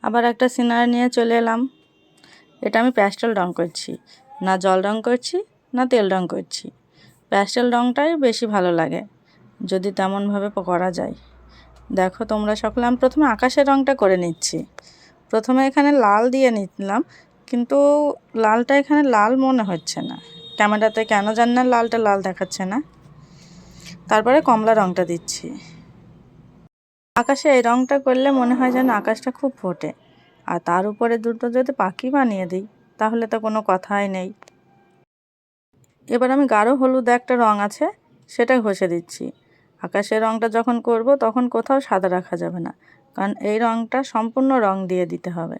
আবার একটা সিনারি নিয়ে চলে এলাম। এটা আমি প্যাস্টেল রং করছি, না জল রং করছি না তেল রং করছি। প্যাস্টেল রংটাই বেশি ভালো লাগে যদি তেমনভাবে করা যায়। দেখো তোমরা সকলে, আমি প্রথমে আকাশের রংটা করে নিচ্ছি। প্রথমে এখানে লাল দিয়ে নিলাম, কিন্তু লালটা এখানে লাল মনে হচ্ছে না, ক্যামেরাতে কেন জানি না লালটা লাল দেখাচ্ছে না। তারপরে কমলা রংটা দিচ্ছি। আকাশে এই রংটা করলে মনে হয় যেন আকাশটা খুব ফোটে, আর তার উপরে দুটো যদি পাখি বানিয়ে দিই তাহলে তো কোনো কথাই নেই। এবার আমি গাঢ় হলুদ একটা রং আছে সেটা ঘষে দিচ্ছি। আকাশের রংটা যখন করব তখন কোথাও সাদা রাখা যাবে না, কারণ এই রংটা সম্পূর্ণ রং দিয়ে দিতে হবে।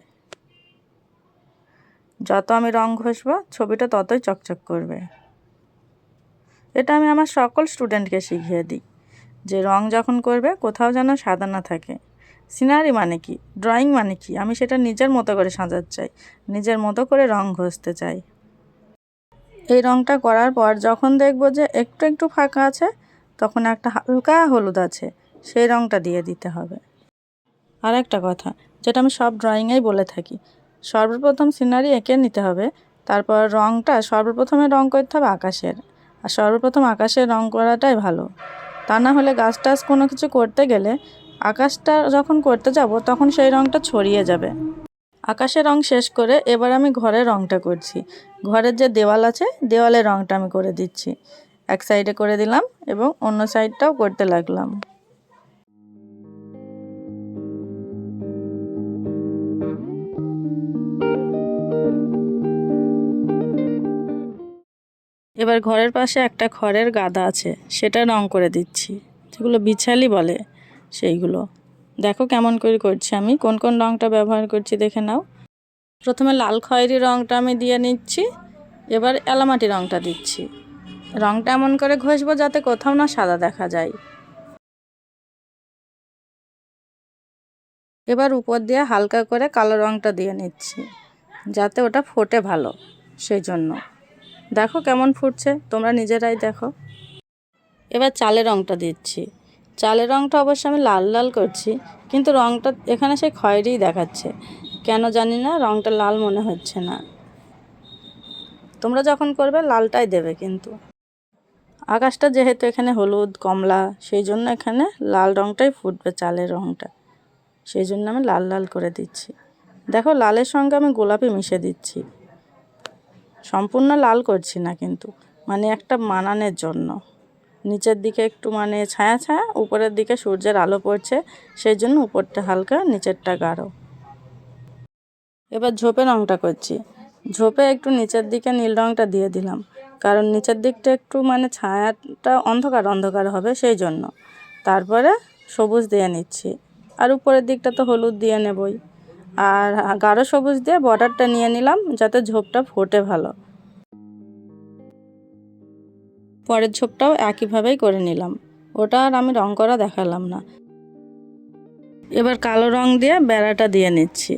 যত আমি রং ঘষবো ছবিটা ততই চকচক করবে। এটা আমি আমার সকল স্টুডেন্টকে শিখিয়ে দিই যে রং যখন করবে কোথাও যেন সাদা না থাকে। সিনারি মানে কি, ড্রয়িং মানে কি, আমি সেটা নিজের মতো করে সাজাতে চাই, নিজের মতো করে রং ঘষতে চাই। এই রংটা করার পর যখন দেখব যে একটু একটু ফাঁকা আছে, তখন একটা হালকা হলুদ আছে সেই রংটা দিয়ে দিতে হবে। আর একটা কথা যেটা আমি সব ড্রয়িংয়েই বলে থাকি, সর্বপ্রথম সিনারি এঁকে নিতে হবে, তারপর রংটা সর্বপ্রথমে রং করতে হবে আকাশের। আর সর্বপ্রথম আকাশের রং করাটাই ভালো, তা না হলে গাছ টাছ কোনো কিছু করতে গেলে আকাশটা যখন করতে যাব তখন সেই রংটা ছড়িয়ে যাবে। আকাশের রং শেষ করে এবার আমি ঘরের রংটা করছি। ঘরের যে দেওয়াল আছে দেওয়ালের রংটা আমি করে দিচ্ছি। এক সাইডে করে দিলাম এবং অন্য সাইডটাও করতে লাগলাম। এবার ঘরের পাশে একটা খড়ের গাদা আছে সেটা রং করে দিচ্ছি, যেগুলো বিছালি বলে সেইগুলো। দেখো কেমন করে করছি আমি, কোন কোন রংটা ব্যবহার করছি দেখে নাও। প্রথমে লাল খয়েরি রংটা আমি দিয়ে নিচ্ছি, এবার এলামাটি রংটা দিচ্ছি। রংটা এমন করে ঘষবো যাতে কোথাও না সাদা দেখা যায়। এবার উপর দিয়ে হালকা করে কালো রংটা দিয়ে নিচ্ছি যাতে ওটা ফোটে ভালো, সেই জন্য। দেখো কেমন ফুটছে, তোমরা নিজেরাই দেখো। এবার চালের রংটা দিচ্ছি। চালের রংটা অবশ্য আমি লাল লাল করছি, কিন্তু রংটা এখানে সেই খয়েরিই দেখাচ্ছে, কেন জানি না রংটা লাল মনে হচ্ছে না। তোমরা যখন করবে লালটাই দেবে কিন্তু। আকাশটা যেহেতু এখানে হলুদ কমলা, সেই জন্য এখানে লাল রংটাই ফুটবে, চালের রংটা, সেই জন্য আমি লাল লাল করে দিচ্ছি। দেখো লালের সঙ্গে আমি গোলাপি মিশে দিচ্ছি, সম্পূর্ণ লাল করছি না কিন্তু, মানে একটা মানানের জন্য। নিচের দিকে একটু মানে ছায়া ছায়া, উপরের দিকে সূর্যের আলো পড়ছে, সেই জন্য উপরটা হালকা নিচেরটা গাঢ়। এবার ঝোপে রংটা করছি। ঝোপে একটু নিচের দিকে নীল রংটা দিয়ে দিলাম, কারণ নিচের দিকটা একটু মানে ছায়াটা অন্ধকার অন্ধকার হবে, সেই জন্য। তারপরে সবুজ দিয়ে নিচ্ছি, আর উপরের দিকটা তো হলুদ দিয়ে নেবই। আর গাঢ় সবুজ দিয়ে বর্ডারটা নিয়ে নিলাম যাতে ঝোপটা ফোটে ভালো। পরের ঝোপটাও একইভাবেই করে নিলাম, ওটা আর আমি রং করা দেখালাম না। এবার কালো রং দিয়ে বেড়াটা দিয়ে নিচ্ছি।